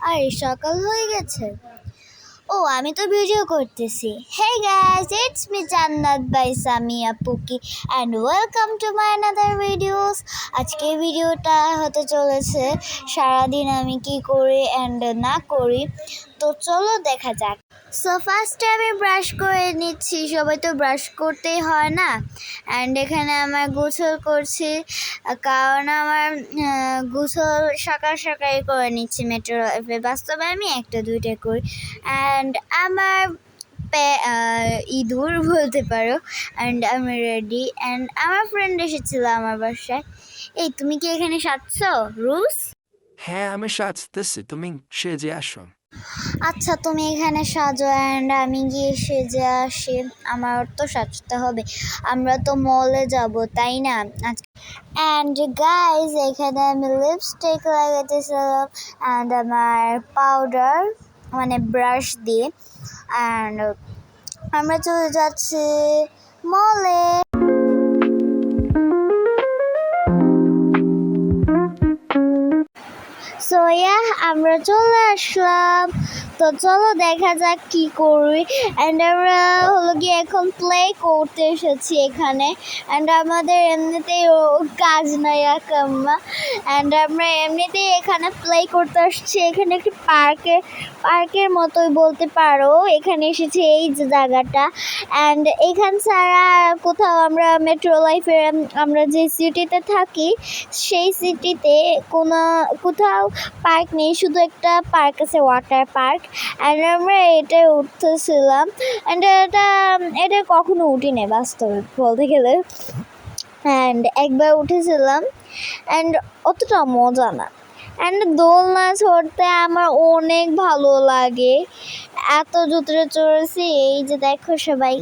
আরে সকাল হয়ে গেছে। ও আমি তো ভিডিও করতেছি। Hey guys, it's me Jannat by Samia Puki and welcome to my another videos. আজকে ভিডিওটা হতে চলেছে সারাদিন আমি কি করি অ্যান্ড না করি, তো চলো দেখা যাক। সো ফার্স্টে আমি ব্রাশ করে নিচ্ছি, সবাই তো ব্রাশ করতেই হয় না। অ্যান্ড এখানে আমার গোসল করছি, কারণ আমার গোসল সকাল সকাল করে নিচ্ছি মেট্রো লাইফে। বাস্তবে আমি একটা দুইটা করি। অ্যান্ড আমার ইঁদুর বলতে পারো। অ্যান্ড আমি রেডি, অ্যান্ড আমার ফ্রেন্ড এসেছিল আমার বাসায়। এই তুমি কি এখানে সাজছো রুলস? হ্যাঁ আমি সাজতেছি, তুমি সেজে আসো। আচ্ছা তুমি এখানে সাজো অ্যান্ড আমি গিয়ে সেজে আসি। আমার তো সাজতে হবে, আমরা তো মলে যাব তাই না আজকে। অ্যান্ড গাইজ এখানে আমি লিপস্টিক লাগাতেছিলাম অ্যান্ড আমার পাউডার মানে ব্রাশ দিয়ে। অ্যান্ড আমরা চলে যাচ্ছি মলে। সো আমরা চলে আসলাম। তো চলো দেখা যাক কি করি। অ্যান্ড আমরা হলো গিয়ে এখন প্লে করতে এসেছি এখানে। অ্যান্ড আমাদের এমনিতেই কাজ নাই একাম্মা। অ্যান্ড আমরা এমনিতেই এখানে প্লে করতে আসছি। এখানে একটি পার্কের মতোই বলতে পারো। এখানে এসেছি এই যে জায়গাটা। অ্যান্ড এখান ছাড়া কোথাও আমরা মেট্রো লাইফে আমরা যে সিটিতে থাকি সেই সিটিতে কোথাও পার্ক নেই, শুধু একটা পার্ক আছে, ওয়াটার পার্ক। অ্যান্ড আমরা এটাই উঠতেছিলাম। অ্যান্ড এটা কখনো উঠি নেই বাস্তবে বলতে গেলে। অ্যান্ড একবার উঠেছিলাম অ্যান্ড অতটা মজা না। অ্যান্ড দোলনা চড়তে আমার অনেক ভালো লাগে, এত জুতরে চড়েছি। এই যে দেখো সবাই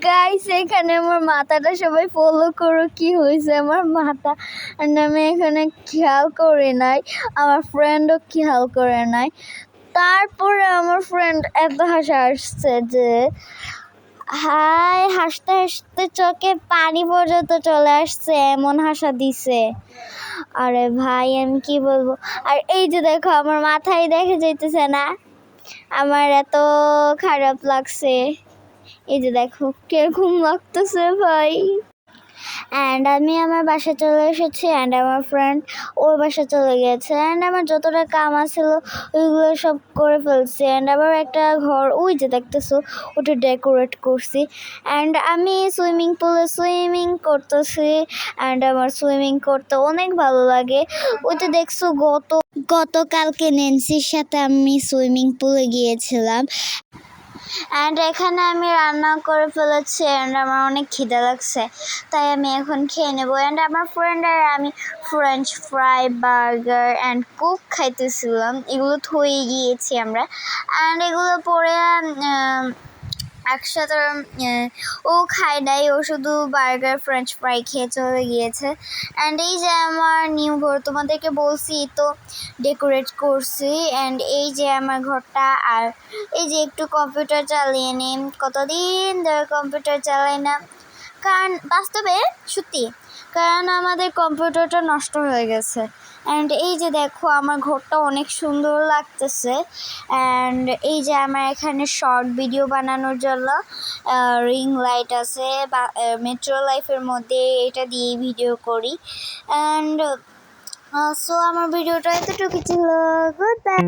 গাইস, এখানে আমার মাথাটা সবাই ফলো করো, কি হয়েছে আমার মাথা। আমি এখানে খেয়াল করে নাই, আমার ফ্রেন্ডও খেয়াল করে নাই। তারপরে আমার ফ্রেন্ড এত হাসা আসছে যে হাসতে হাসতে চোখে পানি পর্যন্ত চলে আসছে, এমন হাসা দিছে। আরে ভাই আমি কি বলবো। আর এই যে দেখো আমার মাথায় দেখা যাইতেছে না, আমার এত খারাপ লাগছে। এই যে দেখো কিরকম লাগতেছে ভাই। অ্যান্ড আমি আমার বাসায় চলে এসেছি অ্যান্ড আমার ফ্রেন্ড ওর বাসায় চলে গেছে। অ্যান্ড আমার যতটা কাম আছিল ওইগুলো সব করে ফেলছি। অ্যান্ড আবার একটা ঘর ওই যে দেখতেছো ওটা ডেকোরেট করছি। অ্যান্ড আমি সুইমিং পুলে সুইমিং করতেছি। অ্যান্ড আমার সুইমিং করতে অনেক ভালো লাগে। ওইটা দেখছো গতকালকে নেন্সির সাথে আমি সুইমিং পুলে গিয়েছিলাম। অ্যান্ড এখানে আমি রান্না করে ফেলেছি অ্যান্ড আমার অনেক খিদে লাগছে, তাই আমি এখন খেয়ে নেবো। অ্যান্ড আমার ফ্রেন্ড আর আমি french fry, burger and coke খাইতেছিলাম। এগুলো থয়ে গিয়েছি আমরা। অ্যান্ড এগুলো পরে একসাথে ও খায় নাই, ও শুধু বার্গার ফ্রেঞ্চ ফ্রাই খেয়ে চলে গিয়েছে। অ্যান্ড এই যে আমার নিউ ঘর, তোমাদেরকে বলছি তো ডেকোরেট করছি। অ্যান্ড এই যে আমার ঘরটা। আর এই যে একটু কম্পিউটার চালিয়ে নিই, কতদিন ধরে কম্পিউটার চালাই না, কারণ বাস্তবে সত্যি, কারণ আমাদের কম্পিউটারটা নষ্ট হয়ে গেছে। অ্যান্ড এই যে দেখো আমার ঘরটা অনেক সুন্দর লাগতেছে। অ্যান্ড এই যে আমার এখানে শর্ট ভিডিও বানানোর জন্য রিং লাইট আছে, বা মেট্রো লাইফের মধ্যে এটা দিয়েই ভিডিও করি। অ্যান্ড সো আমার ভিডিওটা এতটুকু ছিল। Good bye.